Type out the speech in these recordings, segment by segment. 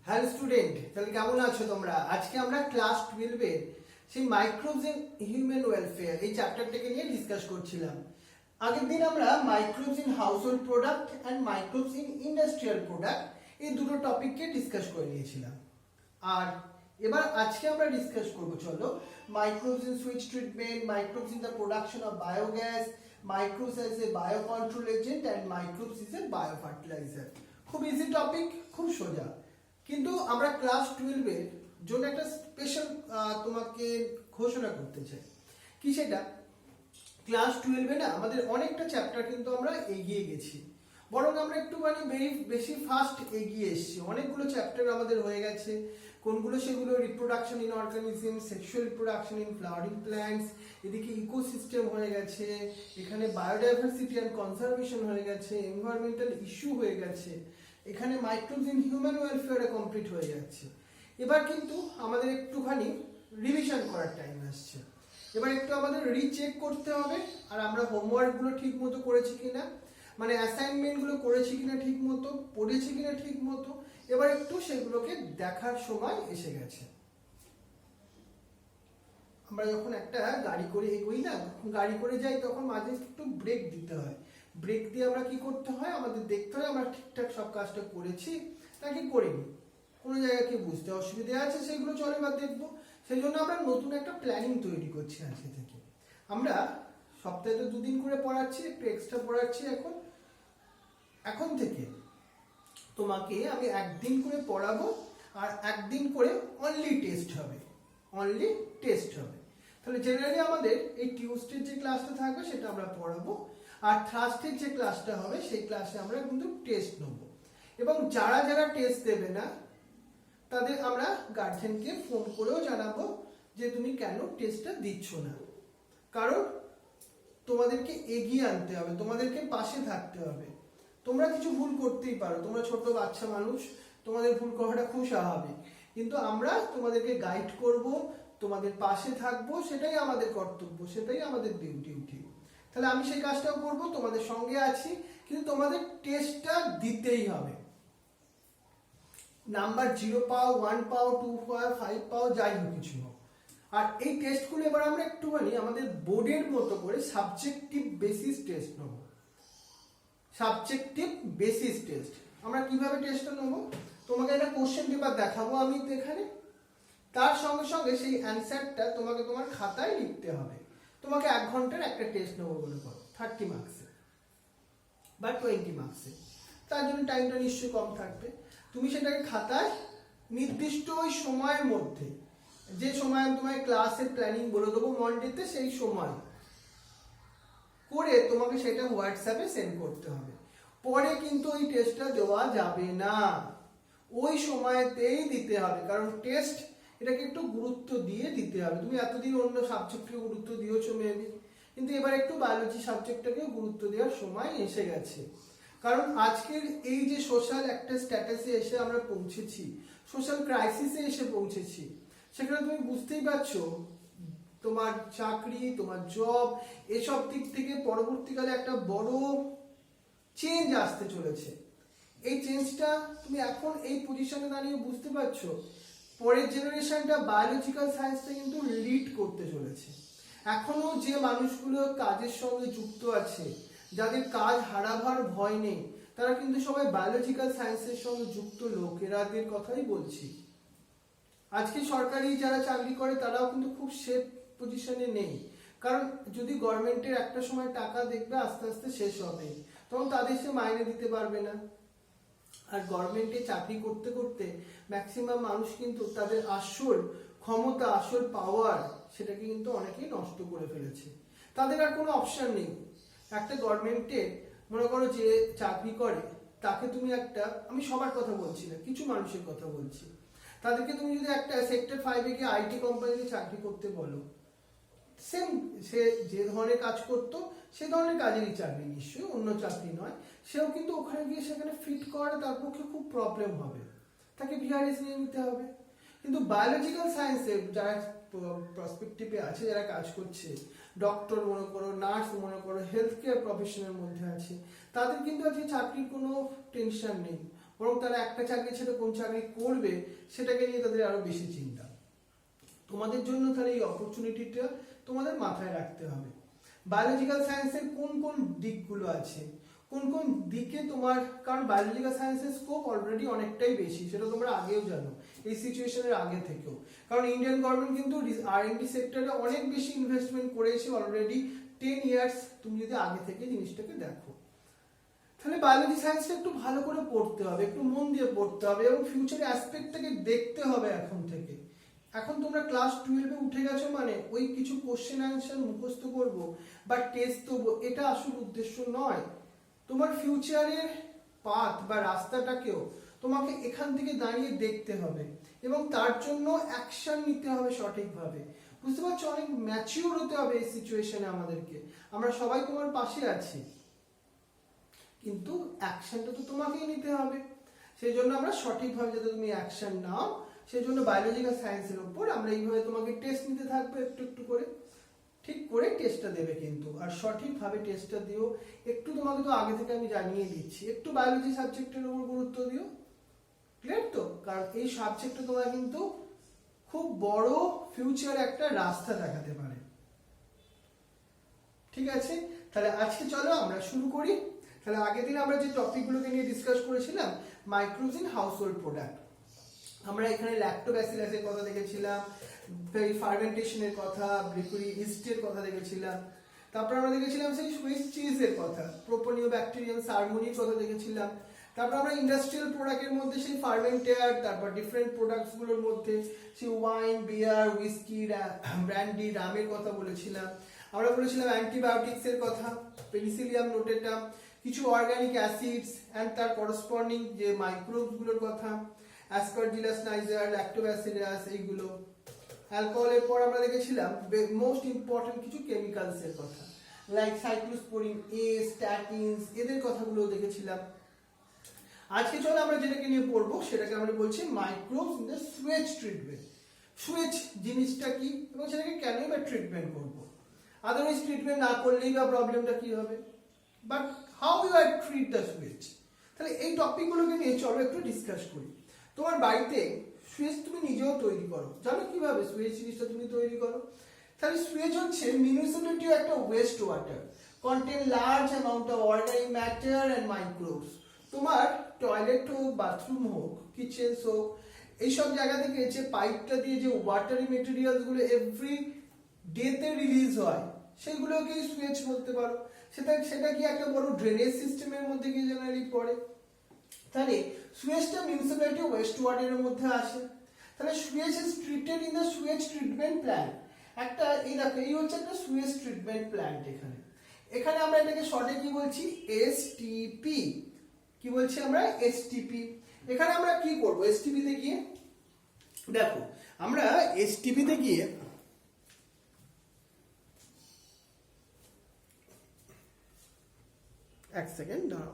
Hello student, তাহলে কেমন আছো তোমরা? আজকে আমরা ক্লাস 12 এর সেই মাইক্রোবস ইন হিউম্যান ওয়েলফেয়ার এই চ্যাপ্টারটাকে নিয়ে ডিসকাস করছিলাম। আগের দিন আমরা microbes in household product and microbes in industrial product এই দুটো টপিককে ডিসকাস করে নিয়েছিলাম। আর এবার আজকে আমরা ডিসকাস করব, চলো, microbes in sewage treatment, microbes in the production of biogas, microbes as a biocontrol agent and microbes is a biofertiliser. খুব ইজি টপিক, খুব সোজা। কিন্তু আমরা ক্লাস 12 এর জন্য একটা স্পেশাল তোমাকে ঘোষণা করতে চাই। কি সেটা? ক্লাস 12 এ না আমাদের অনেকটা চ্যাপ্টার কিন্তু আমরা এগিয়ে গেছি, বরং আমরা একটুখানি বেশি ফাস্ট এগিয়ে এসেছি। অনেকগুলো চ্যাপ্টার আমাদের হয়ে গেছে। কোনগুলো? সেগুলো reproduction in organism, sexual reproduction in flowering plants, এদিকে ইকোসিস্টেম হয়ে গেছে, এখানে বায়োডাইভার্সিটি অ্যান্ড কনজারভেশন হয়ে গেছে, এনভায়রনমেন্টাল ইস্যু হয়ে গেছে, এখানে মাইক্রোবস ইন হিউম্যান ওয়েলফেয়ারে কমপ্লিট হয়ে যাচ্ছে। এবার কিন্তু আমাদের একটুখানি রিভিশন করার টাইম আসছে। এবার একটু আমাদের রিচেক করতে হবে আর আমরা হোমওয়ার্কগুলো ঠিক মতো করেছি কিনা, মানে অ্যাসাইনমেন্টগুলো করেছি কিনা ঠিক মতো, পড়েছি কিনা ঠিক মতো, এবার একটু সেগুলোকে দেখার সময় এসে গেছে। আমরা যখন একটা গাড়ি করে এগোই না, গাড়ি করে যাই, তখন মাঝে একটু ব্রেক দিতে হয়। ব্রেক দিয়ে আমরা কি করতে হয়, আমাদের দেখতে হয় আমরা ঠিকঠাক সব কাজটা করেছি নাকি করিনি। কোনো জায়গায় কি বুঝতে অসুবিধা আছে, সেগুলো চলে বা দেখবো। সেই জন্য আমরা নতুন একটা প্ল্যানিং তৈরি করছি আজকে থেকে। আমরা সপ্তাহে তো 2 দিন করে পড়াচ্ছি, একটু এক্সট্রা পড়াচ্ছি। এখন থেকে তোমাকে আমি 1 দিন করে পড়াবো আর 1 দিন করে অনলি টেস্ট হবে। তাহলে জেনারেলি আমাদের এই টিউসডের যে ক্লাসটা থাকবে সেটা আমরা পড়াবো, আর থার্সডের যে ক্লাসটা হবে সেই ক্লাসে আমরা কিন্তু টেস্ট নেব। এবং যারা যারা টেস্ট দেবে না তাদের আমরা গার্জেনকে ফোন করেও জানাবো যে তুমি কেন টেস্টটা দিচ্ছ না। কারণ তোমাদেরকে এগিয়ে আনতে হবে, তোমাদেরকে পাশে থাকতে হবে। তোমরা কিছু ভুল করতেই পারো, তোমরা ছোট বাচ্চা মানুষ, তোমাদের ভুল করাটা খুব স্বাভাবিক। কিন্তু আমরা তোমাদেরকে গাইড করব, তোমাদের পাশে থাকবো, সেটাই আমাদের কর্তব্য, সেটাই আমাদের ডিউটি। তাহলে আমি সেই কাজটাও করব, তোমাদের সঙ্গে আছি। কিন্তু তোমাদের টেস্টটা দিতেই হবে। নাম্বার 0 পাও, 1 পাও, 2 পাও, 5 পাও, যাই হোক কিছু হোক। আর এই টেস্টগুলো এবার আমরা একটুখানি আমাদের বোর্ডের মতো করে সাবজেক্টিভ বেসিস টেস্ট নেব। সাবজেক্টিভ বেসিস টেস্ট আমরা কিভাবে টেস্টটা নেব? তোমাকে একটা কোশ্চেন পেপার দেখাবো আমি তো এখানে, তার সঙ্গে সঙ্গে সেই অ্যান্সারটা তোমাকে তোমার খাতায় লিখতে হবে। তোমাকে 1 ঘন্টার একটা টেস্ট নেবো বলে করো, 30 মার্কসে বা 20 মার্কসে। তার জন্য টাইমটা নিশ্চয়ই কম থাকবে। তুমি সেটাকে খাতায় নির্দিষ্ট ওই সময়ের মধ্যে, যে সময় আমি তোমায় ক্লাসের প্ল্যানিং বলে দেবো মন্ডেতে, সেই সময় করে তোমাকে সেটা হোয়াটসঅ্যাপে সেন্ড করতে হবে। পরে কিন্তু ওই টেস্টটা দেওয়া যাবে না, ওই সময়তেই দিতে হবে। কারণ টেস্ট এটাকে একটু গুরুত্ব দিয়ে দিতে হবে। তুমি এতদিন অন্য সাবজেক্টকে গুরুত্ব দিয়েছো মেবি, কিন্তু এবার একটু বায়োলজি সাবজেক্টটাকেও গুরুত্ব দেওয়ার সময় এসে গেছে। কারণ আজকের এই যে সোশ্যাল একটা স্ট্যাটাসে এসে আমরা পৌঁছেছি, সোশ্যাল ক্রাইসিসে এসে পৌঁছেছি, সেখানে তুমি বুঝতেই পারছো তোমার চাকরি, তোমার জব, এসব দিক থেকে পরবর্তীকালে একটা বড় চেঞ্জ আসতে চলেছে। এই চেঞ্জটা তুমি এখন এই পজিশনে দাঁড়িয়ে বুঝতে পারছো। পরের জেনারেশনটা বায়োলজিক্যাল সায়েন্সটা কিন্তু লিড করতে চলেছে। এখনো যে মানুষগুলো কাজের সঙ্গে যুক্ত আছে, যাদের কাজ হারাবার ভয় নেই, তারা কিন্তু সবাই বায়োলজিক্যাল সায়েন্সের সঙ্গে যুক্ত লোক, এরাদের কথাই বলছি। আজকে সরকারি যারা চাকরি করে তারাও কিন্তু খুব সেফ পজিশনে নেই। কারণ যদি গভর্নমেন্টের একটা সময় টাকা দেখবে আস্তে আস্তে শেষ হবে, তখন তাদের সে মাইনে দিতে পারবে না। আর গভর্নমেন্টে চাকরি করতে করতে ম্যাক্সিমাম মানুষ কিন্তু তাদের আসল ক্ষমতা, আসল পাওয়ার, সেটাকে কিন্তু অনেকেই নষ্ট করে ফেলেছে। তাদের আর কোনো অপশন নেই। একটা গভর্নমেন্টে মনে করো যে চাকরি করে, তাকে তুমি একটা, আমি সবার কথা বলছি না, কিছু মানুষের কথা বলছি, তাদেরকে তুমি যদি একটা সেক্টর 5-এ গিয়ে আইটি কোম্পানিতে চাকরি করতে বলো, সেম সে যে ধরনের কাজ করতো সে ধরনের কাজেরই চাকরি, নিশ্চয়ই অন্য চাকরি নয়, সেও কিন্তু ওখানে গিয়ে সেখানে ফিট করা তার পক্ষে খুব প্রবলেম হবে, তাকে ভিআরএস নিয়ে নিতে হবে। কিন্তু বায়োলজিক্যাল সায়েন্সে যারা প্রসপেক্টিভে আছে, যারা কাজ করছে, ডক্টর মনে করো, নার্স মনে করো, হেলথ কেয়ার প্রফেশনের মধ্যে আছে, তাদের কিন্তু আজকে চাকরির কোনো টেনশন নেই। বরং তারা একটা চাকরি ছেড়ে কোন চাকরি করবে সেটাকে নিয়ে তাদের আরো বেশি চিন্তা। তোমাদের জন্য তাহলে এই অপরচুনিটিটা তোমাদের মাথায় রাখতে হবে। বায়োলজিক্যাল সায়েন্সের কোন কোন দিকগুলো আছে, কোন কোন দিকে তোমার, কারণ বায়োলজিক্যাল সায়েন্সের স্কোপ অলরেডি অনেকটাই বেশি, সেটা তোমরা আগেও জানো, এই সিচুয়েশনের আগে থেকেও। কারণ ইন্ডিয়ান গভর্নমেন্ট কিন্তু R&D সেক্টরে অনেক বেশি ইনভেস্টমেন্ট করেছে অলরেডি 10 ইয়ার্স, তুমি যদি আগে থেকে জিনিসটাকে দেখো। তাহলে বায়োলজি সায়েন্সটা একটু ভালো করে পড়তে হবে, একটু মন দিয়ে পড়তে হবে এবং ফিউচার অ্যাসপেক্টটাকে দেখতে হবে এখন থেকে। এখন তোমরা ক্লাস 12-এ উঠে গেছো মানে ওই কিছু কোশ্চেন অ্যান্সার মুখস্থ করব বা টেস্ট দেবো, এটা আসল উদ্দেশ্য নয়। তোমার ফিউচারের পাথ বা রাস্তাটাকেও তোমাকে এখান থেকে দাঁড়িয়ে দেখতে হবে এবং তার জন্য অ্যাকশন নিতে হবে সঠিকভাবে। বুঝতে পারছো, অনেক ম্যাচিউর হতে হবে এই সিচুয়েশনে আমাদেরকে। আমরা সবাই তোমার পাশে আছি, কিন্তু অ্যাকশনটা তো তোমাকেই নিতে হবে। সেই জন্য আমরা সঠিকভাবে যাতে তুমি অ্যাকশন নাও, সেই জন্য বায়োলজিক্যাল সায়েন্সের উপর আমরা এইভাবে তোমাকে টেস্ট নিতে থাকবো, একটু একটু করে ঠিক করে টেস্টটা দেবে কিন্তু, আর সঠিকভাবে টেস্টটা দিও। একটু তোমাকে তো আগে থেকে আমি জানিয়ে দিচ্ছি, একটু বায়োলজি সাবজেক্টের উপর গুরুত্ব দিও। ক্লিয়ার তো? কারণ এই সাবজেক্টটা তোমার কিন্তু খুব বড় ফিউচার একটা রাস্তা দেখাতে পারে। ঠিক আছে, তাহলে আজকে চলো আমরা শুরু করি। তাহলে আগের দিন আমরা যে টপিকগুলোকে নিয়ে ডিসকাস করেছিলাম, মাইক্রোবস ইন হাউসহোল্ড প্রোডাক্ট, আমরা এখানে ল্যাক্টোব্যাসিলাসের কথা দেখেছিলাম, ফার্মেন্টেশনের কথা, বেকারি ইস্টের কথা দেখেছিলাম, তারপর আমরা দেখেছিলাম সেই সুইস চিজের কথা, প্রোপোনিওব্যাকটেরিয়াম সারমোনির কথা দেখেছিলাম, তারপর আমরা ইন্ডাস্ট্রিয়াল প্রোডাক্টের মধ্যে সেই ফার্মেন্টার, তারপর ডিফারেন্ট প্রোডাক্টস গুলোর মধ্যে সেই ওয়াইন, বিয়ার, হুইস্কি, ব্র্যান্ডি, রামের কথা বলেছিলাম। আমরা বলেছিলাম অ্যান্টিবায়োটিক্স এর কথা, পেনিসিলিয়াম নোটেটাম, কিছু অর্গানিক অ্যাসিডস এন্ড তার করসপন্ডিং যে মাইক্রোবস গুলোর কথা, অ্যাসপারজিলাস নাইজার, ল্যাক্টোব্যাসিলাস, এইগুলো। অ্যালকোহলের পর আমরা দেখেছিলাম মোস্ট ইম্পর্টেন্ট কিছু কেমিক্যালস এর কথা, লাইক সাইক্লোস্পোরিন এ, স্ট্যাটিনস, এদের কথাগুলো দেখেছিলাম। আজকে চলো আমরা যেটাকে নিয়ে পড়বো সেটাকে আমরা বলছি microbes in the Suez treatment. Suez জিনিসটা কি এবং সেটাকে কেনই বা ট্রিটমেন্ট করবো, আদারওয়াইজ ট্রিটমেন্ট না করলেই বা প্রবলেমটা কি হবে, but how you are treat the sewage. তাহলে এই টপিকগুলোকে নিয়ে চলো একটু ডিসকাস করি। তোমার বাড়িতে সুয়েজ তুমি নিজেও তৈরি করো, জানো কিভাবে সুয়েজ জিনিসটা তুমি তৈরি করো? তাহলে সুয়েজ হচ্ছে মিউনিসিপ্যালিটি একটা West water contain large amount of organic matter and microbes. তোমার টয়লেট হোক, বাথরুম হোক, কিচেন হোক, এইসব জায়গা থেকে যে পাইপটা দিয়ে যে ওয়াটারি মেটেরিয়ালস গুলো এভরি ডেতে রিলিজ হয় সেগুলোকে সুয়েজ বলতে পারো। সেটা কি একটা বড় ড্রেনেজ সিস্টেমের মধ্যে গিয়ে জেনারেলি পড়ে। তাহলে সুয়েজটা মিউনিসিপ্যালিটি ওয়েস্ট ওয়াটারের মধ্যে আসে। তাহলে Suez is treated in the Suez treatment plant. একটা এই দেখো, এই হচ্ছে একটা সুয়েজ ট্রিটমেন্ট প্ল্যান্ট। এখানে আমরা এটাকে শর্টে কি বলছি, এসটিপি। কি বলছি আমরা, এসটিপি। এখানে আমরা কি করব, এসটিপি তে গিয়ে দেখো, আমরা এসটিপি তে গিয়ে এক সেকেন্ড দাঁড়াও।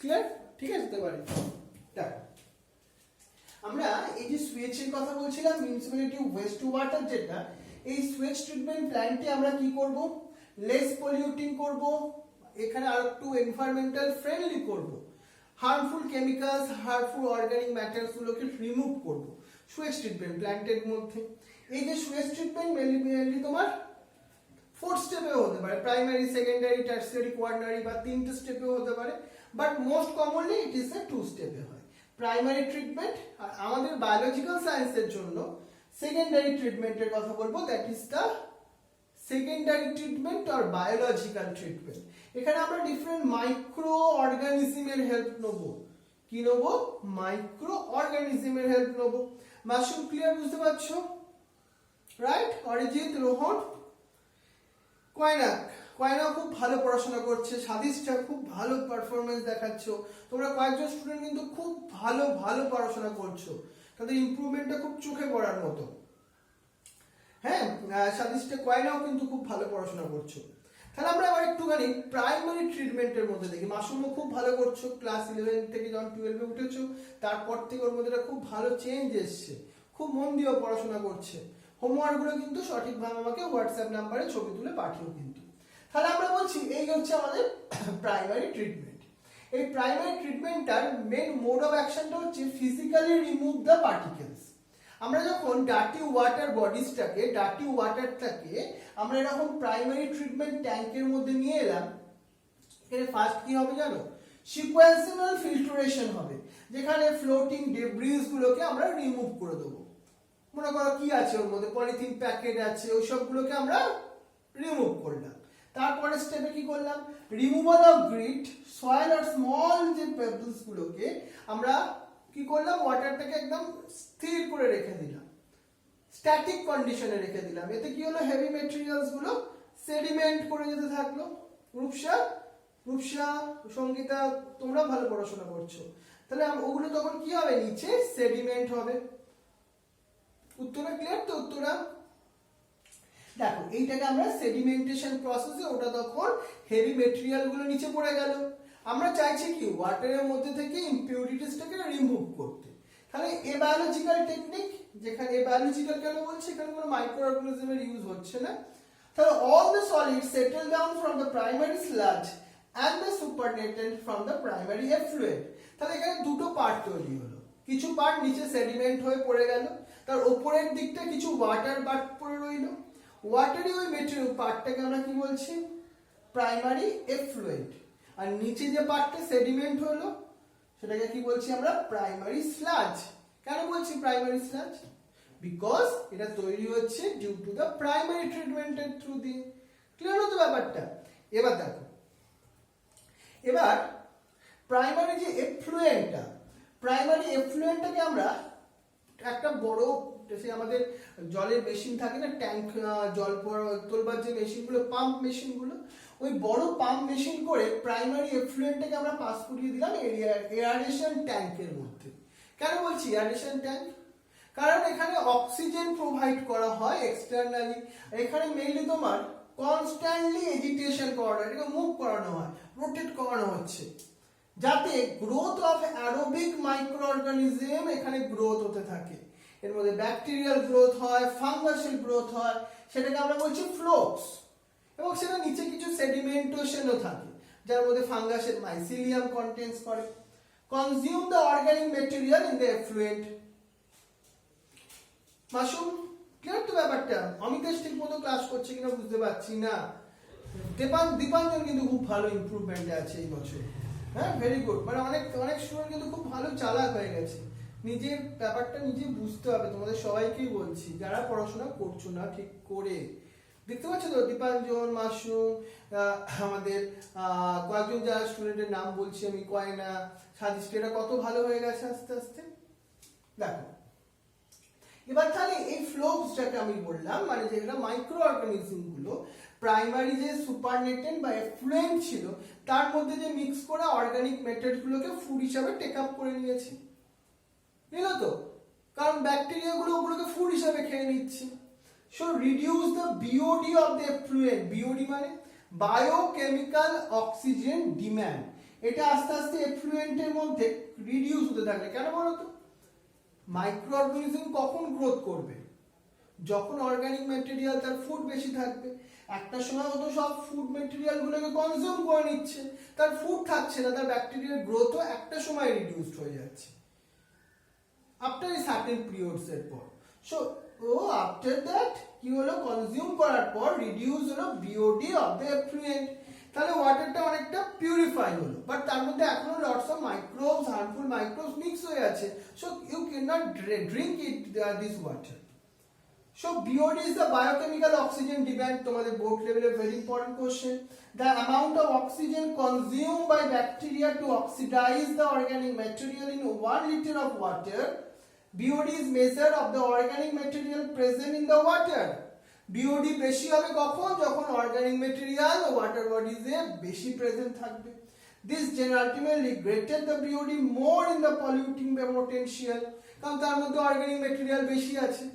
ক্লিয়ার? ঠিক আছে, তো পারি। দেখো, আমরা এই যে সুয়েজের কথা বলছিলাম, মিউনিসিপ্যালিটি ওয়েস্ট ওয়াটার, যেটা এই সুয়েজ ট্রিটমেন্ট প্ল্যান্টে আমরা কি করব, লেস পলিউটিং করব, এখানে আর একটু এনভায়রনমেন্টাল ফ্রেন্ডলি করব, harmful chemicals, harmful organic matters গুলোকে রিমুভ করব সুয়েজ ট্রিটমেন্ট প্ল্যান্টের মধ্যে। এই যে সুয়েজ ট্রিটমেন্ট মেনলি তোমার 4 স্টেপেও হতে পারে, প্রাইমারি, সেকেন্ডারি, টার্সিয়ারি, কোয়ার্টারি, বা 3টে স্টেপেও হতে পারে, but most commonly it is a 2 স্টেপে হয়। প্রাইমারি ট্রিটমেন্ট, আর আমাদের বায়োলজিক্যাল সায়েন্সের জন্য সেকেন্ডারি ট্রিটমেন্টের কথা বলবো, that is the secondary treatment or biological treatment. এখানে আমরা ডিফারেন্ট মাইক্রো অর্গানিজমের হেল্প নেব। কি নেব, মাইক্রো অর্গানিজমের হেল্প নেব। মাশরুম ক্লিয়ার, বুঝতে পারছো? রাইট? অরিজিৎ, রোহন, কয়না খুব ভালো পড়াশোনা করছে, সাদিশটা খুব ভালো পারফরমেন্স দেখাচ্ছ, তোমরা কয়েকজন স্টুডেন্ট কিন্তু খুব ভালো পড়াশোনা করছো, তাদের ইমপ্রুভমেন্টটা খুব চোখে পড়ার মতো। হ্যাঁ, সাদিশটা, কয়নাও কিন্তু খুব ভালো পড়াশোনা করছো। তাহলে আমরা আবার একটুখানি প্রাইমারি ট্রিটমেন্টের মধ্যে দেখি। মাসুমও খুব ভালো করছো, ক্লাস 11 থেকে যখন 12 এ উঠেছো তারপর থেকে ওর মধ্যে খুব ভালো চেঞ্জ এসছে, খুব মন দিয়ে পড়াশোনা করছে। হোমওয়ার্কগুলো কিন্তু সঠিকভাবে আমাকে হোয়াটসঅ্যাপ নাম্বারে ছবি তুলে পাঠিও কিন্তু। তাহলে আমরা বলছি এই হচ্ছে আমাদের প্রাইমারি ট্রিটমেন্ট। এই প্রাইমারি ট্রিটমেন্টটার মেন মোড অফ অ্যাকশনটা হচ্ছে ফিজিক্যালি রিমুভ দ্য পার্টিকেলস। আমরা যখন ডার্টি ওয়াটারটাকে আমরা এরকম প্রাইমারি ট্রিটমেন্ট ট্যাঙ্কের মধ্যে নিয়ে এলাম, এখানে ফার্স্ট কি হবে জানো? সিকোয়েন্সিয়াল ফিল্ট্রেশন হবে, যেখানে ফ্লোটিং ডেব্রিজ গুলোকে আমরা রিমুভ করে দেবো। মনে করো কি আছে ওর মধ্যে, পলিথিন প্যাকেট আছে, ওই সবগুলোকে আমরা রিমুভ করলাম। তারপরে স্টেপে কি করলাম? রিমুভাল অফ গ্রিট, সয়েল আর স্মল যে পেবলস গুলোকে আমরা কি করলাম? ওয়াটারটাকে একদম স্থির করে রেখে দিলাম, স্ট্যাটিক কন্ডিশনে রেখে দিলাম। এতে কি হলো? হেভি মেটেরিয়ালস গুলো সেডিমেন্ট করে যেতে থাকলো। রূপসা, সঙ্গীতা, তোমরা ভালো পড়াশোনা করছো, তাহলে ওগুলো তখন কি হবে? নিচে সেডিমেন্ট হবে। উত্তরটা ক্লিয়ার তো? উত্তরটা দেখো, এইটাকে আমরা সেডিমেন্টেশন প্রসেসে, ওটা তখন হেভি মেটেরিয়াল গুলো নিচে পড়ে গেল। আমরা চাইছি কি? ওয়াটারের মধ্যে থেকে ইমপিউরিটিসটাকে রিমুভ করতে। তাহলে এ বায়োলজিক্যাল টেকনিক, যেখানে এ বায়োলজিক্যাল কেন বলছি? এখানে কোনো মাইক্রো অর্গানিজমের ইউজ হচ্ছে না। তাহলে all the solids settle down from the primary sludge and the supernatant from the primary effluent. তাহলে এখানে দুটো পার্ট তৈরি হলো, কিছু পার্ট নিচে সেডিমেন্ট হয়ে পড়ে গেল, তার উপরের দিকটা কিছু ওয়াটার পার্ট পড়ে রইল। ওয়াটারি ওই মেটেরিয়াল পার্টটাকে আমরা কি বলছি? Primary effluent. আর নিচে যে পার্টটা সেডিমেন্ট হলো সেটাকে কি বলছি আমরা? Primary sludge. কেন বলছি প্রাইমারি স্লাজ? বিকজ এটা তৈরি হচ্ছে ডিউ টু দ্য প্রাইমারি ট্রিটমেন্টের থ্রু দিয়ে। ক্লিয়ার হতো ব্যাপারটা? এবার দেখো, এবার প্রাইমারি যে এফ্লুয়েন্টটাকে আমরা একটা বড়, সে আমাদের জলের মেশিন থাকে না, ট্যাঙ্ক, জল তোলবার যে মেশিনগুলো, পাম্প মেশিনগুলো, ওই বড় পাম্প মেশিন করে প্রাইমারি এফ্লুয়েন্টটাকে আমরা পাস করিয়ে দিলাম এয়ারেশন ট্যাঙ্কের মধ্যে। কেন বলছি এয়ারেশন ট্যাঙ্ক? কারণ এখানে অক্সিজেন প্রোভাইড করা হয় এক্সটার্নালি। এখানে মেইনলি তোমার কনস্ট্যান্টলি এজিটেশন করানো, এটাকে মুভ করানো হয়, রোটেট করানো হচ্ছে, যাতে growth of aerobic micro organism এখানে গ্রোথ হতে থাকে। এর মধ্যে ব্যাকটেরিয়াল গ্রোথ হয়, ফাঙ্গাসের গ্রোথ হয়, সেটাকে আমরা বলছি ফ্লোক্স। এবং সেটা নিচে কিছু সেডিমেন্টেশনও থাকে, যার মধ্যে ফাঙ্গাসের মাইসিলিয়াম কন্টেন্টস করে। Consume the organic material in the effluent. Masum clear তো ব্যাপারটা? অমিতেশ ঠিক মতো ক্লাস করছে কিনা বুঝতে পারছি না। দীপাঞ্জন কিন্তু খুব ভালো ইমপ্রুভমেন্টে আছে এই বছর। হ্যাঁ, ভেরি গুড। মানে অনেক স্টুডেন্ট কিন্তু খুব ভালো চালাক হয়ে গেছে। নিজের ব্যাপারটা নিজে বুঝতে হবে, তোমাদের সবাইকেই বলছি, যারা পড়াশোনা করছো না ঠিক করে। দেখতে পাচ্ছ তো দীপাঞ্জন, মাসুম, আমাদের কয়েকজন যারা স্টুডেন্টের নাম বলছি আমি, কয়না, সাদিশ, এরা কত ভালো হয়ে গেছে আস্তে আস্তে। দেখো এবার তাহলে এই ফ্লোক্সটাকে আমি বললাম, মানে যেগুলো মাইক্রো অর্গানিজম গুলো প্রাইমারি যে সুপারনেটেন্ট বা এফ্লুয়েন্ট ছিল তার মধ্যে যে মিক্স করে অর্গানিক ম্যাটার গুলোকে ফুড হিসাবে টেক আপ করে নিয়েছে, নিল তো? কারণ ব্যাকটেরিয়া গুলো ওগুলোকে ফুড হিসাবে খেয়ে নিচ্ছে। So reduce the BOD of the effluent. BOD মানে বায়োকেমিক্যাল অক্সিজেন ডিমান্ড। এটা আস্তে আস্তে এফ্লুয়েন্টের মধ্যে রিডিউস হতে থাকবে। কেন বলো তো? মাইক্রো অর্গানিজম কখন গ্রোথ করবে? যখন অর্গানিক ম্যাটেরিয়াল, তার ফুড বেশি থাকবে। একটা সময় হতো সব ফুড ম্যাটেরিয়াল গুলোকে কনজিউম করে নিচ্ছে, তার ফুড থাকছে না, তার ব্যাকটেরিয়ার গ্রোথও একটা সময় রিডিউসড হয়ে যাচ্ছে আফটার এ সার্টেন পিরিয়ডস এর পর। সো আফটার দ্যাট কি হলো? কনজিউম করার পর রিডিউস হলো বিওডি অফ দ্য এফ্লুয়েন্ট। তাহলে ওয়াটারটা অনেকটা পিউরিফাই হলো, বাট তার মধ্যে এখনো lots of microbes, harmful microbes mix হয়ে আছে। So you can not drink it this water. So BOD is the biochemical oxygen demand. তোমাদের board level a very important question. The amount of oxygen consumed by bacteria to oxidize the organic material in 1 liter of water. BOD is measured of the organic material present in the water. BOD বেশি হবে কখন? যখন organic material water bodies এ বেশি present থাকবে। This ultimately greater the BOD more in the polluting potential, কারণ তার মধ্যে organic material বেশি আছে।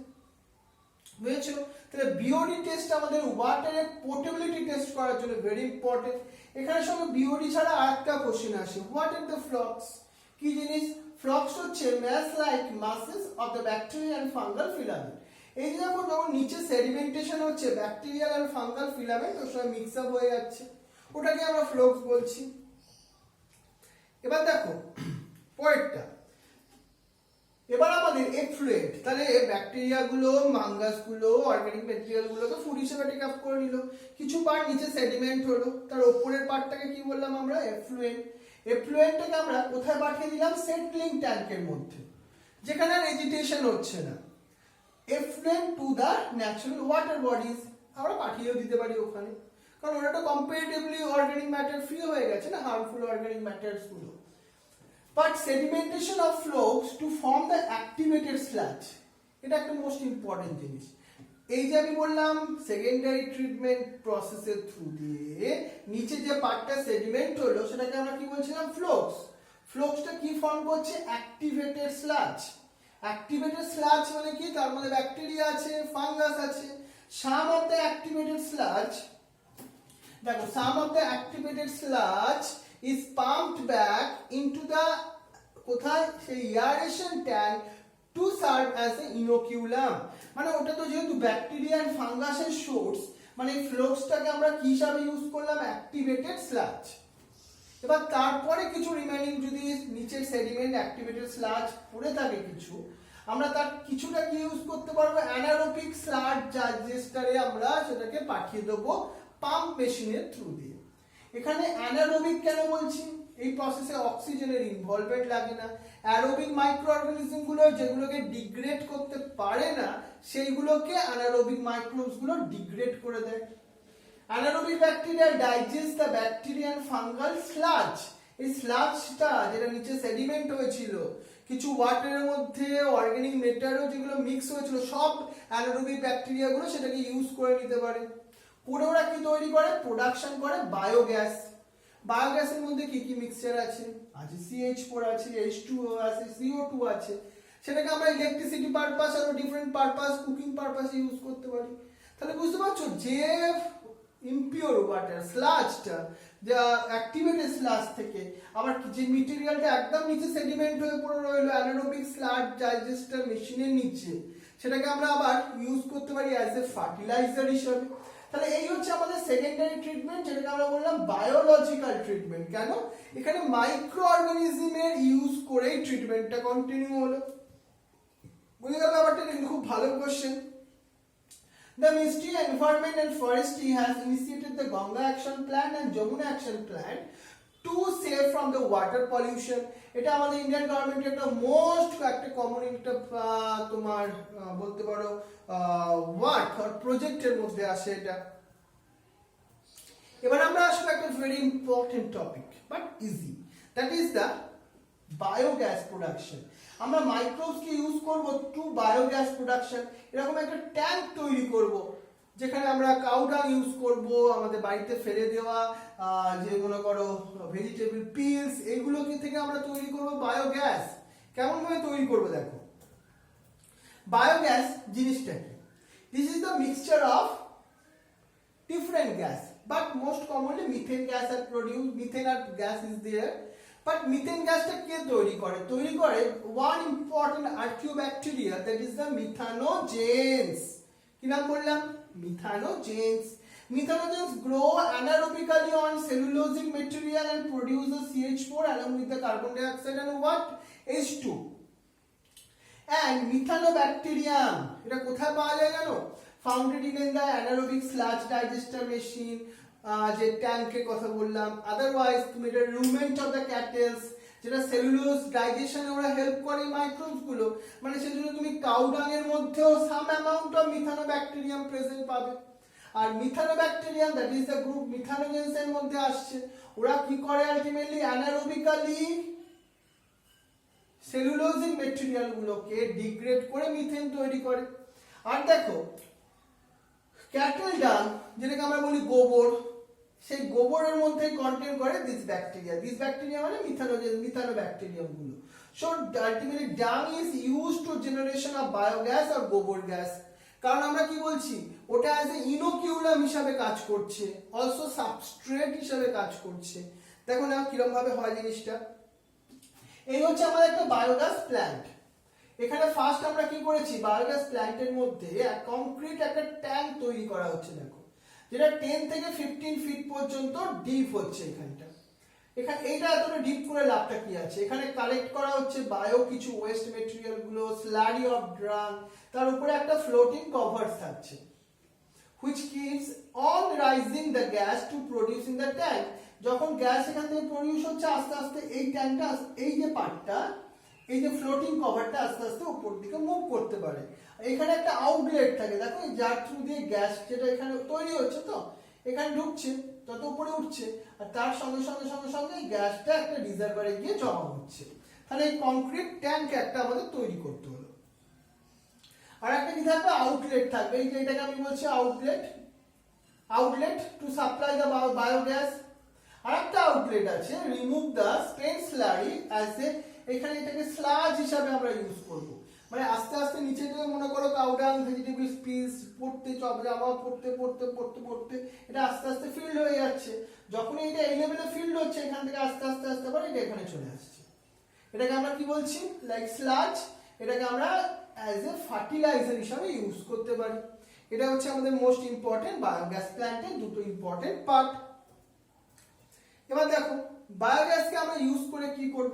বুঝেছো? তাহলে বিওডি টেস্ট আমাদের ওয়াটারের পোর্টেবিলিটি টেস্ট করার জন্য ভেরি ইম্পর্টেন্ট। এখানে সঙ্গে বিওডি ছাড়া আরেকটা কোশ্চেন আসে, হোয়াট আর দ্য ফ্লক্স? কি জিনিস? ফ্লক্স হচ্ছে mass like masses of the bacteria and fungal filament. এই যে যখন নিচে সেডিমেন্টেশন হচ্ছে ব্যাকটেরিয়াল আর ফাঙ্গাল ফিলামেন্ট ওর সঙ্গে মিক্স আপ হয়ে যাচ্ছে, ওটাকে আমরা ফ্লক্স বলছি। এবার দেখো পরেরটা, এবার আমাদের এফ্লুয়েন্ট, তাহলে ব্যাকটেরিয়া গুলো, মাঙ্গাস গুলো, অর্গানিক ম্যাটেরিয়াল গুলোকে ফুড হিসেবে টেক আপ করে নিল, কিছু পার্ট নিচে সেডিমেন্ট হলো, তার উপরের পার্টটাকে কি বললাম আমরা? এফ্লুয়েন্ট। এফ্লুয়েন্টটাকে আমরা কোথায় পাঠিয়ে দিলাম? সেটলিং ট্যাঙ্কের মধ্যে, যেখানে আর এজিটেশন হচ্ছে না। Effluent to the natural water bodies, আমরা পাঠিয়েও দিতে পারি ওখানে, কারণ ওটা তো কম্পারেটিভলি অর্গানিক ম্যাটার ফ্রি হয়ে গেছে না, হার্মফুল অর্গানিক ম্যাটারস গুলো। But sedimentation of flakes to form the activated sludge, এটা একটা মোস্ট ইম্পর্টেন্ট জিনিস। এই যে আমি বললাম সেকেন্ডারি ট্রিটমেন্ট প্রসেসের থ্রু দিয়ে নিচে যে পার্টটা সেডিমেন্ট হলো সেটাকে আমরা কি বলছিলাম? ফ্লক্স। ফ্লক্সটা কি ফর্ম করছে? Activated sludge. অ্যাক্টিভেটেড স্লাজ মানে কি? তার মধ্যে ব্যাকটেরিয়া আছে, ফাঙ্গাস আছে। Some of the activated sludge, দেখো some of the activated sludge is pumped back into the কোথায়? সেই aeration tank to serve as an inoculum, মানে ওটা তো যেহেতু ব্যাকটেরিয়া এন্ড ফাঙ্গাসের সোর্স, মানে এই ফ্লক্সটাকে আমরা কি হিসাবে ইউজ করলাম? Activated sludge. এবার তারপরে কিছু রিমেইনিং যদি নিচের সেডিমেন্ট অ্যাক্টিভেটেড স্লাজ পড়ে থাকে কিছু, আমরা তার কিছুটা কি ইউজ করতে পারবো? অ্যানারোবিক স্লাজ ডাইজেস্টারে আমরা সেটাকে পাঠিয়ে দেবো পাম্প মেশিনের থ্রু দিয়ে। এখানে অ্যানারোবিক কেন বলছি? এই প্রসেসে অক্সিজেনের ইনভলভমেন্ট লাগে না। অ্যারোবিক মাইক্রো অর্গানিজম গুলো যেগুলোকে ডিগ্রেড করতে পারে না সেইগুলোকে অ্যানারোবিক মাইক্রোবস গুলো ডিগ্রেড করে দেয়। Anaerobic bacteria digest the bacterial fungal sludge. এই স্লাজটা যেটা নিচে সেডিমেন্ট হয়েছিল, কিছু ওয়াটারের মধ্যে অর্গানিক ম্যাটারও যেগুলো মিক্স হয়েছিল, সব অ্যানারোবিক ব্যাকটেরিয়া গুলো সেটাকে ইউজ করে নিতে পারে। পরে ওরা কি তৈরি করে? প্রোডাকশন করে বায়োগ্যাস। বায়োগ্যাসের মধ্যে কি কি মিক্সচার আছে? আছে CH4 আছে, H2O আছে, CO2 আছে। সেটাকে আমরা ইলেকট্রিসিটি পারপাস আর ডিফারেন্ট পারপাস, কুকিং পারপাসে ইউজ করতে পারি। তাহলে বুঝতে পারছো যে ইমপিওর ওয়াটার স্লাজটা, যা অ্যাক্টিভেটেড স্লাজ থেকে আবার যে মেটেরিয়ালটা একদম নিচে সেডিমেন্ট হয়ে পড়ে রইলো অ্যানারোবিক স্লাজ ডাইজেস্টার মেশিনের নিচে, সেটাকে আমরা আবার ইউজ করতে পারি অ্যাজ এ ফার্টিলাইজার হিসেবে। তাহলে এই হচ্ছে আমাদের সেকেন্ডারি ট্রিটমেন্ট, যেটাকে আমরা বললাম বায়োলজিক্যাল ট্রিটমেন্ট। কেন? এখানে মাইক্রো অর্গানিজমের ইউজ করেই ট্রিটমেন্টটা কন্টিনিউ হলো। বুঝে গেল ব্যাপারটা? কিন্তু খুব ভালো question. The Ministry of Environment and Forestry has initiated the Ganga Action Plan and Jamuna Action Plan to save from the water pollution. এটা আমাদের ইন্ডিয়ান গভর্নমেন্টের একটা মোস্ট একটা কমন একটা তোমার বলতে পারো ওয়ার্ক আর প্রজেক্টের মধ্যে আসে এটা। এবার আমরা আসবো একটা very important topic but easy, that is the biogas production. আমরা মাইক্রোবসকে ইউজ করব টু বায়োগ্যাস প্রোডাকশন। এরকম একটা ট্যাঙ্ক তৈরি করব যেখানে আমরা কাউডাং ইউজ করব, আমাদের বাড়িতে ফেলে দেওয়া যে মনে করো ভেজিটেবল পিলস, এইগুলোকে থেকে আমরা তৈরি করব বায়োগ্যাস। কেমন ভাবে তৈরি করব? দেখো বায়োগ্যাস জিনিসটা কি? This is the mixture of different gas, but most commonly methane gas are produced. Methane আর gas is there, but methane gasটা কে তৈরি করে? তৈরি করে one important archaeobacteria, that is the methanogens. কি নাম বললাম? Methanogens. Methanogens grow anaerobically on cellulosic material and produce a CH4 along with the carbon dioxide and what? H2. And methanobacterium, এটা কোথায় পাওয়া যায় জানো? Founded in the anaerobic sludge digester machine, যে ট্যাঙ্কের কথা বললাম। আদারওয়াইজ তুমি এটা রুমেন্ট অফ দ্য ক্যাটেলস, যেটা সেলুলোজ ডাইজেশনে ওরা হেল্প করে মাইক্রোবস গুলো, মানে সেজন্য তুমি কাউডাং এর মধ্যেও সাম অ্যামাউন্ট অফ মিথানোব্যাকটেরিয়াম প্রেজেন্ট পাবে। আর মিথানোব্যাকটেরিয়াম দ্যাট ইজ দ্য গ্রুপ মিথানোজেন্স এর মধ্যে আসছে। ওরা কি করে? আলটিমেটলি অ্যানারোবিক্যালি সেলুলোজিক ম্যাটেরিয়াল গুলোকে ডিগ্রেড করে মিথেন তৈরি করে। আর দেখো ক্যাটেল ডাং, যেটাকে আমরা বলি গোবর, সেই গোবরের মধ্যে কন্টেন করে দিস ব্যাকটেরিয়া। দিস ব্যাকটেরিয়া মানে মিথানোব্যাকটেরিয়াম গুলো। So ultimately dung is used to generation of biogas আর গোবর গ্যাস। কারণ আমরা কি বলছি, ওটা অ্যাজ এ ইনোকিউলাম হিসাবে কাজ করছে, অলসো সাবস্ট্রেট হিসাবে কাজ করছে। দেখো না কিরকম ভাবে হয় জিনিসটা। এই হচ্ছে আমাদের একটা বায়োগ্যাস প্ল্যান্ট। এখানে ফার্স্ট আমরা কি করেছি, বায়োগ্যাস প্ল্যান্টের মধ্যে কংক্রিট একটা ট্যাঙ্ক তৈরি করা হচ্ছে, দেখো, যেটা 10 থেকে 15 ফিট পর্যন্ত ডিপ হচ্ছে। এখানে এইটা এতটা ডিপ করে লাভটা কি আছে, এখানে কালেক্ট করা হচ্ছে বায়ো কিছু ওয়েস্ট মেটেরিয়াল গুলো, স্লারি অফ ড্রাং, তার উপরে একটা ফ্লোটিং কভার থাকছে, which keeps on rising the gas to produce in the tank। যখন গ্যাস এখান থেকে প্রডিউস হচ্ছে আস্তে আস্তে এই ট্যাঙ্কটা, এই যে পার্টটা, এই যে ফ্লোটিং কভারটা আস্তে আস্তে উপর দিকে মুভ করতে পারে। এখানে একটা আউটলেট থাকে, দেখো, যার থ্রু দিয়ে গ্যাস যেটা এখানে তৈরি হচ্ছে, তো এখানে ঢুকছে, তত উপরে উঠছে, আর তার সঙ্গে সঙ্গে সঙ্গে সঙ্গে গ্যাসটা একটা রিজার্ভারে গিয়ে জমা হচ্ছে। তাহলে এই কংক্রিট ট্যাঙ্ক একটা আমাদের তৈরি করতে হলো। আর একটা কি থাকবে, আউটলেট থাকবে, এই যে এটাকে আমি বলছি outlet to supply the biogas. আর একটা আউটলেট আছে, remove the spent slurry as a, এখানে এটাকে স্লাজ হিসাবে আমরা ইউজ করব। মানে আস্তে আস্তে নিচে থেকে মনে করো কাউডাং, ভেজিটেবল পিস পড়তে, জামা পড়তে পড়তে পড়তে পড়তে এটা আস্তে আস্তে ফিল্ড হয়ে যাচ্ছে। যখন এটা এই লেভেলে ফিল্ড হচ্ছে, এখান থেকে আস্তে আস্তে আস্তে আবার এটা এখানে চলে আসছে। এটাকে আমরা কি বলছি, লাইক স্লাজ। এটাকে আমরা অ্যাজ এ ফার্টিলাইজার হিসাবে ইউজ করতে পারি। এটা হচ্ছে আমাদের মোস্ট ইম্পর্টেন্ট বায়োগ্যাস প্ল্যান্টের দুটো ইম্পর্টেন্ট পার্ট। এবার দেখো, বায়োগ্যাসকে আমরা ইউজ করে কি করব,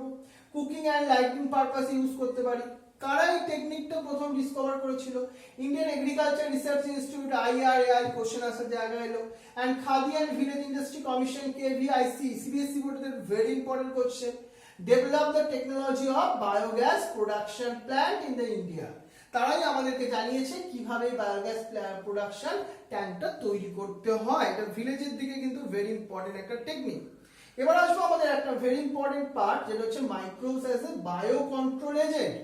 কুকিং অ্যান্ড লাইটিং পারপাসে ইউজ করতে পারি। কারা এই টেকনিকটা প্রথম ডিসকভার করেছিল, Indian agriculture research institute IRAI, question আসার জায়গা এলো, and khadi and village industry commission KVIC, CBSE বোর্ডের very important question, develop the technology of biogas production plant in the India. তারাই আমাদেরকে জানিয়েছে কিভাবে বায়োগ্যাস প্রোডাকশন ট্যাঙ্কটা তৈরি করতে হয়। এটা ভিলেজের দিকে কিন্তু ভেরি ইম্পর্টেন্ট একটা টেকনিক। এবার আসবো আমাদের একটা ভেরি ইম্পর্টেন্ট পার্ট, যেটা হচ্ছে microbes as a bio control agent.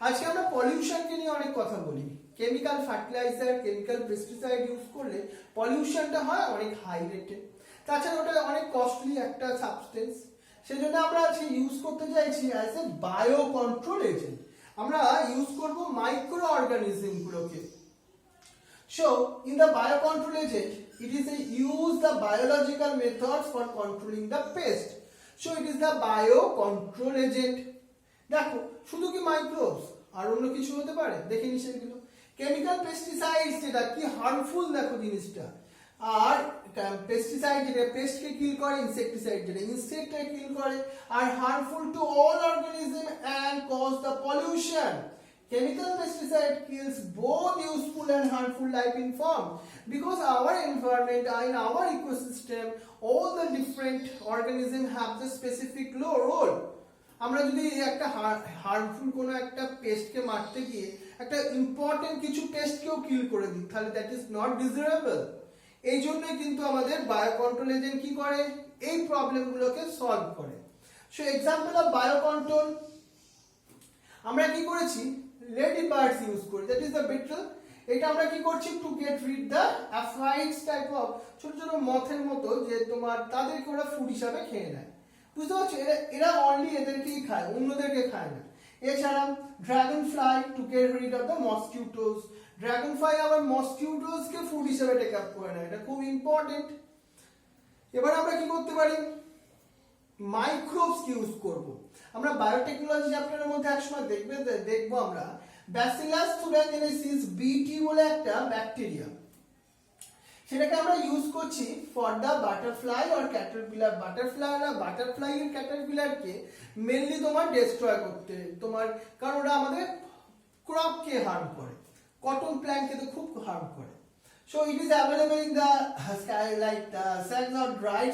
আজকে আমরা পলিউশনকে নিয়ে অনেক কথা বলি। Chemical fertiliser, chemical pesticide use করলে পলিউশনটা হয় অনেক হাই রেটে। তাছাড়া ওটা অনেক কস্টলি একটা সাবস্টেন্স, সেজন্য আমরা ইউজ করতে চাইছি as a bio control agent. আমরা ইউজ করব মাইক্রো অর্গানিজম গুলোকে। So in the biocontrol agent, it is a use the biological methods for controlling the pest. So it is the biocontrol agent. দেখো, শুধু কি microbes, আর অন্য কিছু হতে পারে, দেখে নি সেগুলো। কেমিক্যাল পেস্টিসাইডস যেটা কি হার্মফুল, দেখো জিনিসটা। আর পেস্টিসাইড যেটা পেস্টকে কিল করে, ইনসেক্টিসাইড যেটা ইনসেক্টকে কিল করে, আর harmful to all organism and cause the pollution. Chemical pesticide kills both useful and harmful life in form, because our environment, in our ecosystem, all the different organisms have the specific role. আমরা যদি একটা harmful কোনো একটা পেস্টকে মারতে গিয়ে একটা important কিছু পেস্টকেও কিল করে দিই, তাহলে দ্যাট ইজ নট ডিজারেবল। এই জন্যই কিন্তু আমাদের বায়োকন্ট্রোল এজেন্ট কি করে, এই প্রবলেমগুলোকে সলভ করে। সো এক্সাম্পল অফ বায়োকন্ট্রোল, আমরা কি করেছি, লেডি বার্ডস ইউজ করি, দ্যাট ইজ দ্য বিটল। এটা আমরা কি করছি, to get rid the aphids type of ছোট ছোট মথের মতো, যে তোমার তাদেরকে ওরা ফুড হিসাবে খেয়ে নেয়। বুঝতে পারছো, এরা অনলি এদেরকেই খায়, অন্যদেরকে খায় না। এছাড়া dragon fly, two get read of the মসকিউটোস। Dragon fly আবার মসকিউটোসকে ফুড হিসাবে টেক আপ করে নেয়, এটা খুব ইম্পর্টেন্ট। এবার আমরা কি করতে পারি, মাইক্রোবস ইউজ করব। আমরা বায়োটেকনোলজি চ্যাপ্টারের মধ্যে একসময় দেখবো আমরা ব্যাসিলাস থুরাইজেনেসিস BT বলে একটা ব্যাকটেরিয়া, সেটাকে আমরা ইউজ করছি for the butterfly or caterpillar. Butterfly এর ক্যাটারপিলারকে মেনলি তোমার ডিস্ট্রয় করতে, তোমার, কারণ ওটা আমাদের ক্রপকে হার্ম করে, কটন প্ল্যান্টকে তো খুব হার্ম করে। So it is available in the sky, like the sacks or dried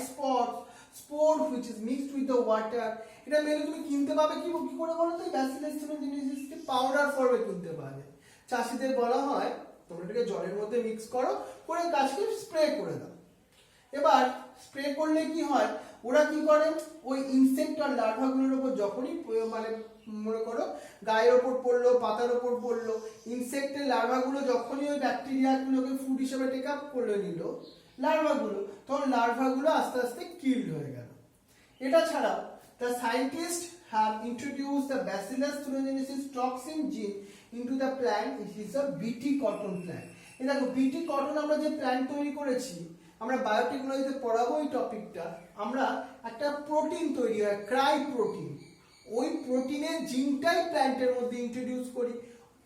spore which is mixed with the water. এটা মেনলি তুমি কিনতে পাবে কি করে বলো তো, ব্যাসিলাস থুরাইজেনেসিসকে পাউডার ফর্মে কিনতে পাবে। চাষিদের বলা হয় তোমরা এটাকে জলের মধ্যে মিক্স করো, করে গাছকে স্প্রে করে দাও। এবার স্প্রে করলে কি হয়, ওরা কি করে, ওই ইনসেক্ট আর লার্ভাগুলোর উপর যখনই মানে মনে করো গায়ের ওপর পড়লো, পাতার ওপর পড়লো, ইনসেক্টের লার্ভাগুলো যখনই ওই ব্যাকটেরিয়াগুলোকে ফুড হিসেবে টেক আপ করে নিল লার্ভাগুলো, তখন লার্ভাগুলো আস্তে আস্তে কিল্ড হয়ে গেল। এটা ছাড়াও the scientists have introduced the Bacillus thuringiensis toxin gene into the plant. It is a BT cotton plant. এই দেখো BT cotton আমরা যে প্ল্যান্ট তৈরি করেছি, আমরা বায়োটেকনোলজিতে পড়াবো এই টপিকটা, আমরা একটা প্রোটিন তৈরি হয় ক্রাই প্রোটিন, ওই প্রোটিনের জিনটাই প্ল্যান্টের মধ্যে ইন্ট্রোডিউস করি,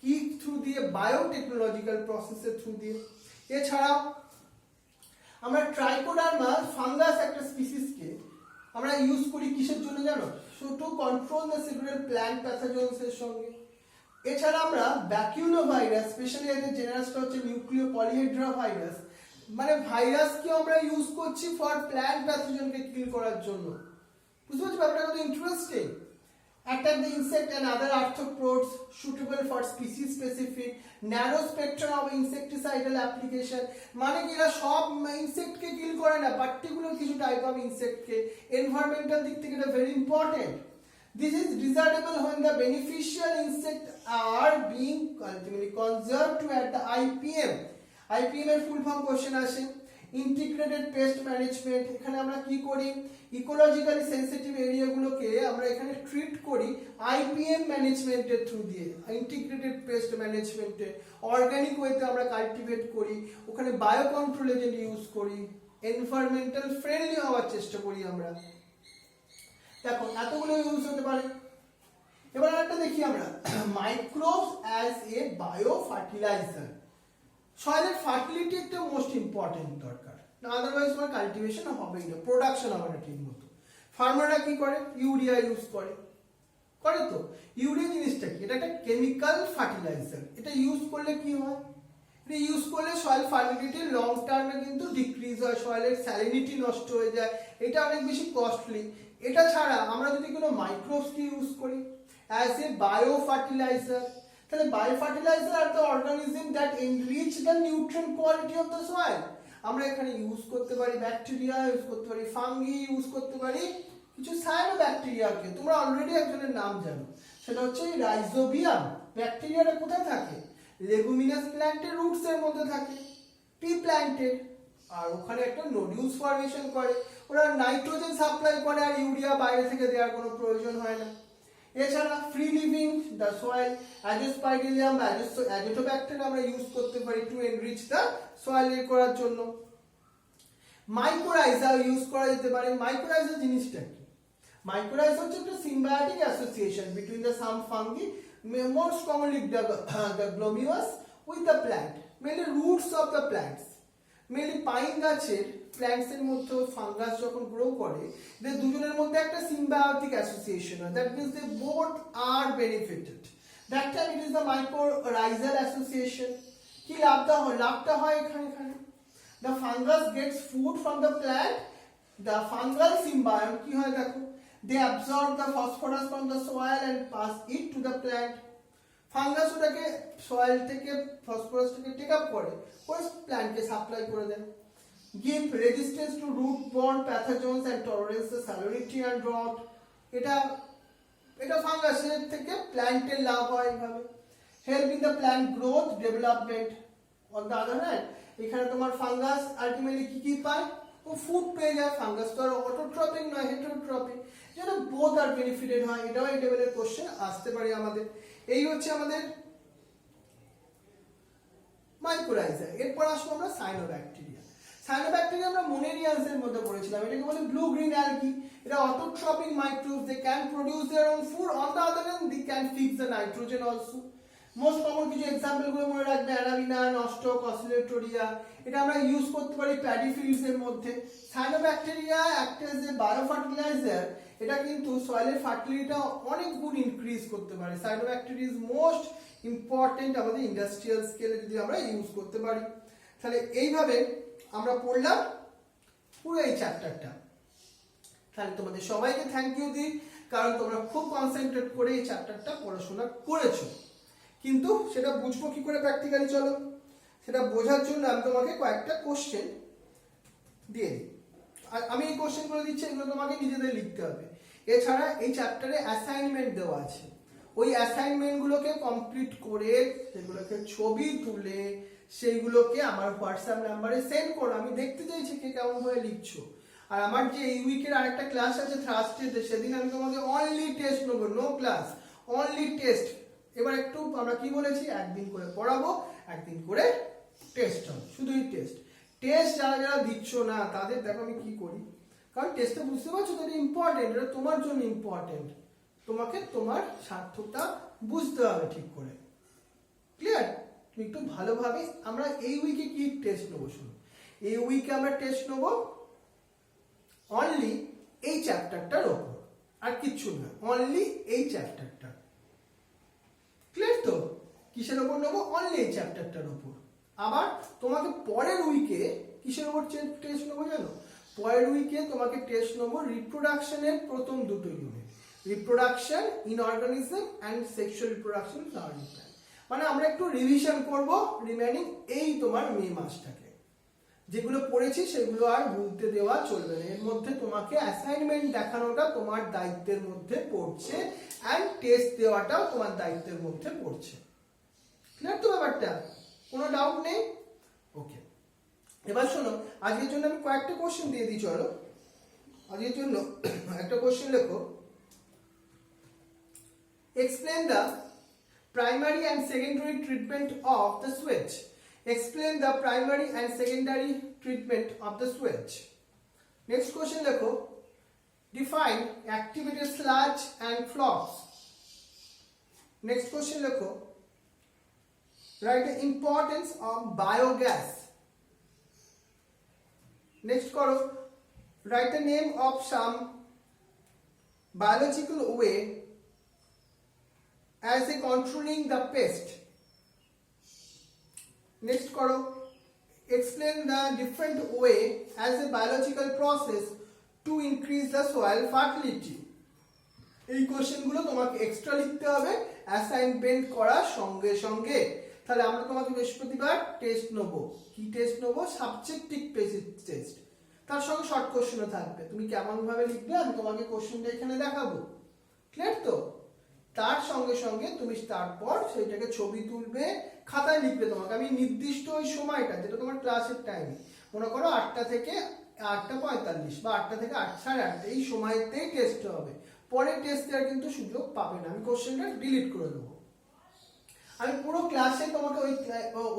কি থ্রু দিয়ে, বায়োটেকনোলজিক্যাল প্রসেসের থ্রু দিয়ে। এছাড়াও আমরা ট্রাইকোডার্মা ফাঙ্গাস একটা স্পিসিসকে আমরা ইউজ করি কিসের জন্য জানো? So to control the several plant প্যাথোজেন্সের সঙ্গে। এছাড়া আমরা ব্যাকিউলো ভাইরাস, স্পেশালি এদের জেনারেসটা হচ্ছে নিউক্লিও পলিহেড্রা ভাইরাস, মানে ভাইরাসকে আমরা ইউজ করছি ফর প্ল্যান্ট প্যাথোজেনকে কিল করার জন্য। বুঝতে পারছো ব্যাপারটা কত interesting? Attack the insect and other arthropods suitable for species specific narrow spectrum of insecticidal application, মানে কি এরা সব ইনসেক্টকে কিল করে না, পার্টিকুলার কিছু টাইপ অফ ইনসেক্টকে। এনভায়রনমেন্টাল দিক থেকে এটা very important. This is desirable when the beneficial insects are being ultimately conserved to at the IPM. IPM এর ফুল ফর্ম কোশ্চেন আসে। ইন্টিগ্রেটেড পেস্ট ম্যানেজমেন্ট, এখানে আমরা কি করি, ইকোলজিক্যালি সেনসিটিভ এরিয়াগুলোকে আমরা এখানে ট্রিট করি আইপিএম ম্যানেজমেন্টের থ্রু দিয়ে, ইন্টিগ্রেটেড পেস্ট ম্যানেজমেন্টে। অর্গানিক ওয়েতে আমরা কাল্টিভেট করি, ওখানে বায়ো কন্ট্রোল এজেন্ট ইউজ করি, এনভায়রনমেন্টাল ফ্রেন্ডলি হওয়ার চেষ্টা করি আমরা। দেখো এতগুলো ইউজ হতে পারে। এবার একটা দেখি আমরা microbes as a biofertiliser. সয়েলের ফার্টিলিটি একটা মোস্ট ইম্পর্টেন্ট দরকার, না আদারওয়াইজ তোমার কাল্টিভেশন হবেই না, প্রোডাকশন হবে না ঠিক মতো। ফার্মাররা কি করে, ইউরিয়া ইউজ করে, করে তো। ইউরিয়া জিনিসটা কি, এটা একটা কেমিক্যাল ফার্টিলাইজার। এটা ইউজ করলে কি হয়, এটা ইউজ করলে সয়েল ফার্টিলিটি লং টার্মে কিন্তু ডিক্রিজ হয়, সয়েলের স্যালিনিটি নষ্ট হয়ে যায়, এটা অনেক বেশি কস্টলি। এটা ছাড়া আমরা যদি কোনো মাইক্রোবসকে ইউজ করি অ্যাজ এ বায়ো ফার্টিলাইজার, তাহলে bio fertiliser are the organism that enrich the nutrient quality of the soil. আমরা এখানে ইউজ করতে পারি ব্যাকটেরিয়া, ইউজ করতে পারি ফাঙ্গি, ইউজ করতে পারি কিছু সায়ানোব্যাকটেরিয়াকে। তোমরা অলরেডি একজনের নাম জানো, সেটা হচ্ছে রাইজোবিয়াম। ব্যাকটেরিয়াটা কোথায় থাকে, লেগুমিনাস প্ল্যান্টের রুটস এর মধ্যে থাকে, পি প্ল্যান্টের, আর ওখানে একটা নোডিউলস ফর্মেশন করে, ওরা নাইট্রোজেন সাপ্লাই করে, আর ইউরিয়া বাইরে থেকে দেওয়ার কোনো প্রয়োজন হয় না। এছাড়া ফ্রি লিভিং দ্য সয়েল অ্যাজোস্পাইরিলিয়াম বা অ্যাজোটোব্যাক্টেরিয়া আমরা ইউজ করতে পারি টু এনরিচ দ্য সয়েল এর করার জন্য। মাইক্রোরাইজা ইউজ করা যেতে পারে। মাইক্রোরাইজা জিনিসটা কি, মাইক্রোরাইজা হচ্ছে একটা symbiotic association between the some fungi, most commonly the glomeulus with the plant, mainly roots of the plants. Mainly pine গাছের প্ল্যান্টস এর মধ্যে ফাঙ্গাস যখন গ্রো করে, এদের দুজনের মধ্যে একটা সিম্বায়োটিক অ্যাসোসিয়েশন হয়, that means they both are benefited. That time it is the mycorrhizal association. কি লাভটা হয় এখানে, the fungus gets food from the plant, the fungal symbiont কি হয় দেখো, they absorb the phosphorus from the soil and pass it to the plant. Fungus ওটাকে soil থেকে ফসফরাসটাকে টেক আপ করে প্ল্যান্টকে সাপ্লাই করে দেয়। Give resistance to root borne pathogens and tolerance two salinity and drought. এটা ফাঙ্গাসের থেকে প্ল্যান্টের লাভ হয় এইভাবে। Help in the plant growth development. On the other hand এখানে তোমার ফাঙ্গাস আলটিমেটলি কি পায়, ও ফুড পেয়ে যায়। ফাঙ্গাস তো আর অটোট্রপিক নয়, হেটারোট্রপিক, যেটা বোথ আর বেনিফিটেড হয়। এটাও এই লেভেলের কোশ্চেন আসতে পারে আমাদের। এই হচ্ছে আমাদের মাইক্রোরাইজা। এরপর আসবো আমরা সায়ানোব্যাকটেরিয়া। সায়ানোব্যাকটেরিয়া আমরা মোনেরিয়ান্স এর মধ্যে পড়েছিলাম। এটাকে বলে ব্লু গ্রিন অ্যালগি। এটা autotrophic microbes, they can produce their own food, on the other hand they can fix the nitrogen also. Most common কিছু এক্সাম্পল গুলো মনে রাখবে, অ্যারাবিনা, নস্টক, অসিলেটোরিয়া। এটা আমরা ইউজ করতে পারি প্যাডি ফিল্ডস এর মধ্যে। Cyanobacteria act as a bio fertiliser. এটা কিন্তু সয়েলের ফার্টিলিটিটা অনেক গুণ ইনক্রিজ করতে পারে। সায়ানোব্যাকটেরিয়া ইজ মোস্ট ইম্পর্টেন্ট আমাদের ইন্ডাস্ট্রিয়াল স্কেলে যদি আমরা ইউজ করতে পারি। তাহলে এইভাবে আমরা পড়লাম পুরো এই চ্যাপ্টারটা। তাহলে তোমাদের সবাইকে থ্যাংক ইউ দিই, কারণ তোমরা খুব কনসেন্ট্রেট করে এই চ্যাপ্টারটা পড়াশোনা করেছো। কিন্তু সেটা বুঝবো কি করে প্র্যাকটিক্যালি, চলো সেটা বোঝার জন্য আমি তোমাকে কয়েকটা কোশ্চেন দিয়ে দিই। আর আমি এই কোশ্চেনগুলো দিচ্ছি, এগুলো তোমাকে নিজেদের লিখতে হবে। এছাড়া এই চ্যাপ্টারে অ্যাসাইনমেন্ট দেওয়া আছে, ওই অ্যাসাইনমেন্টগুলোকে কমপ্লিট করে সেগুলোকে ছবি তুলে সেইগুলোকে আমার হোয়াটসঅ্যাপ নাম্বারে সেন্ড করো। আমি দেখতে চাইছি কে কেমন ভাবে লিখছো। আর আমার যে এই উইকের আরেকটা ক্লাস আছে থার্সডেতে, সেদিন আমি তোমাকে অনলি টেস্ট নেবো, নো ক্লাস, অনলি টেস্ট। এবার একটু আমরা কি বলেছি, একদিন করে পড়াবো, একদিন করে টেস্ট হবে, শুধুই টেস্ট। টেস্ট যারা যারা দিচ্ছ না তাদের দেখো আমি কি করি, কারণ টেস্টটা বুঝতে পারছো তো, এটা ইম্পর্টেন্ট, এটা তোমার জন্য ইম্পর্টেন্ট, তোমাকে তোমার সার্থকটা বুঝতে হবে ঠিক করে। ক্লিয়ার? তুমি একটু ভালোভাবে, আমরা এই উইকে কি টেস্ট নেবো শুনো, এই উইকে আমরা টেস্ট নেবো অনলি এই চ্যাপ্টারটার ওপর, আর কিচ্ছু না, অনলি এই চ্যাপ্টারটা। ক্লিয়ার তো? কিসের ওপর নেবো? অনলি এই চ্যাপ্টারটার ওপর। আবার তোমাকে পরের উইকে কিসের ওপর টেস্ট নেবো জানো? পরের উইকে তোমাকে টেস্ট নেবো রিপ্রোডাকশনের প্রথম দুটো unit, reproduction in organism and sexual reproduction flowering plant. মানে আমরা একটু রিভিশন করব রিমেনিং এই তোমার মে মাসটাকে, যেগুলো পড়েছি সেগুলো আর ভুলতে দেওয়া চলবে না। এর মধ্যে তোমাকে অ্যাসাইনমেন্ট দেখানোটা তোমার দায়িত্বের মধ্যে পড়ছে, অ্যান্ড টেস্ট দেওয়াটাও তোমার দায়িত্বের মধ্যে পড়ছে। ক্লিয়ার তো ব্যাপারটা? কোনো ডাউট নেই? ওকে, এবার শোনো, আজকের জন্য আমি কয়েকটা কোশ্চেন দিয়ে দিই, চলো আজকের জন্য একটা কোশ্চেন লেখো। Explain the primary and secondary treatment of the switch. Explain the primary and secondary treatment of the switch. Next question lekho. Define activated sludge and flocks. Next question lekho. Write the importance of biogas. Next karo. Write the name of some biological way as a controlling the pest. Next karo, explain the different way as a biological process to increase the soil fertility. এই কোশ্চেনগুলো তোমাকে extra লিখতে হবে assignment করার সঙ্গে সঙ্গে। তাহলে আমরা তোমাকে বৃহস্পতিবার টেস্ট নেব। কি টেস্ট নেব? সাবজেক্টিভ টেস্ট, তার সঙ্গে শর্ট কোশ্চেনও থাকবে। তুমি কেমন ভাবে লিখবে আমি তোমাকে কোশ্চেনটা এখানে দেখাবো। ক্লিয়ার তো? তার সঙ্গে সঙ্গে তুমি তারপর সেইটাকে ছবি তুলবে, খাতায় লিখবে। তোমাকে আমি নির্দিষ্ট ওই সময়টা, যেটা তোমার ক্লাসের টাইম, মনে করো 8টা থেকে 8:45 বা 8টা থেকে 8:30 এই সময়তেই টেস্ট হবে। পরে টেস্ট দেওয়ার কিন্তু সুযোগ পাবে না, আমি কোশ্চেনটা ডিলিট করে দেবো। আমি পুরো ক্লাসে তোমাকে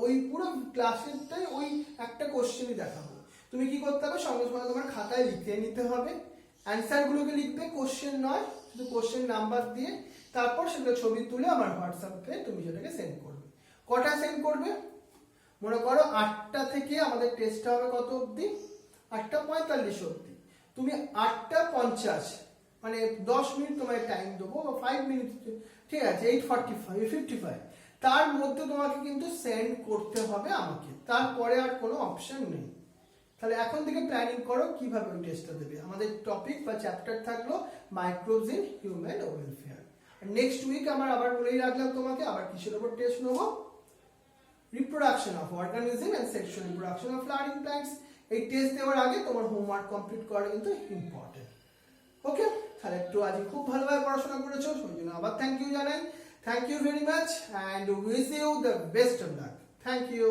ওই পুরো ক্লাসেরটাই ওই একটা কোশ্চেনই দেখাবো। তুমি কি করতে হবে? সঙ্গে সঙ্গে তোমার খাতায় লিখে নিতে হবে, অ্যান্সারগুলোকে লিখবে, কোশ্চেন নয়, শুধু কোশ্চেন নাম্বার দিয়ে। তারপর সেটা ছবি তুলে আমার হোয়াটসঅ্যাপে তুমি সেটাকে সেন্ড করবে। কটা সেন্ড করবে? মনে করো 8টা থেকে আমাদের টেস্টটা হবে কত অবধি? 8:45 অবধি। তুমি 8:50 মানে 10 মিনিট তোমায় টাইম দেবো, বা 5 মিনিট, ঠিক আছে, 8:45 তার মধ্যে তোমাকে কিন্তু সেন্ড করতে হবে আমাকে, তারপরে আর কোনো অপশন নেই। তাহলে এখন থেকে প্ল্যানিং করো কিভাবে ওই টেস্টটা দেবে। আমাদের টপিক বা চ্যাপ্টার থাকলো microbes in human welfare. Next week আমার আবার বলেই রাখলাম তোমাকে, আবার কিসের উপর টেস্ট নেবো? Reproduction of organism and sexual reproduction of flowering plants. এই টেস্ট দেওয়ার আগে তোমার হোমওয়ার্ক কমপ্লিট করা কিন্তু ইম্পর্টেন্ট। ওকে, তাহলে একটু আজ খুব ভালোভাবে পড়াশোনা করেছো, সেই জন্য আবার থ্যাংক ইউ জানাই। Thank you very much and wish you the best of luck. Thank you.